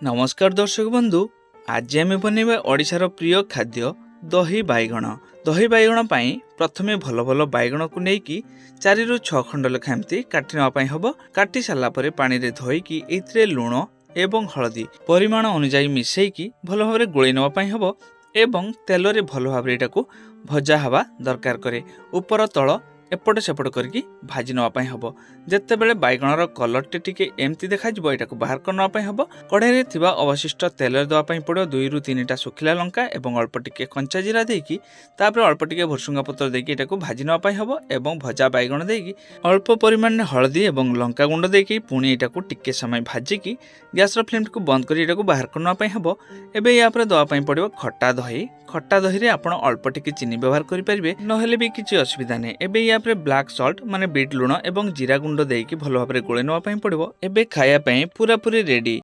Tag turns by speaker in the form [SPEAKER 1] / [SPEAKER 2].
[SPEAKER 1] नमस्कार दर्शक बंधु। आज आम बनवा ओडिशार प्रिय खाद्य दही बैगण। दही बैगण पाई प्रथमे भल भल बैगण को लेकिन 4 ରୁ 6 खंड लेखा एमती काटी नापी हम। काटी सारा पानी रे धोईकी एथिरे लुण एवं हलदी परिमाण अनुजाई मिसेकी भल भाव गोल नापी हम एवं तेल रे भल भाव एटाकू भजा हवा दरकार करे। उपर तल एपट सेपट करके भाजी नापी हम। जिते बेले बैगणर कलर टे एमती देखा यहाँ बाहर करने हम। कढ़ाई थिबा अवशिष्ट तेल देवाई पड़ो 2 ରୁ 3टा सुखिला लंका एवं अल्प टिके कंचा जीरा देकी तापर अल्प टिके भुसुंगा पत्र देकी एटाकू भाजी नापी हम एवं भजा बैगण देकी अल्प परिमाण हलदी एवं लंका गुंड देकी पुणी एटाकू टिके समय भाजिकी गैस फ्लेम को बंद कर एटाकू बाहर करने हम। एबे या पर दवाई पड़ो खट्टा दही। खट्टा दही रे आपण अल्प टिके चीनी व्यवहार करि परिबे नहेले भी किछि असुविधा नै। एबे या पर ब्लैक सॉल्ट माने बीट लुण एवं जीरा गुंड देकी भलो भाबरे गोळे नवा पई पड़िबो। एबे खाया पई पूरा पूरी रेडी।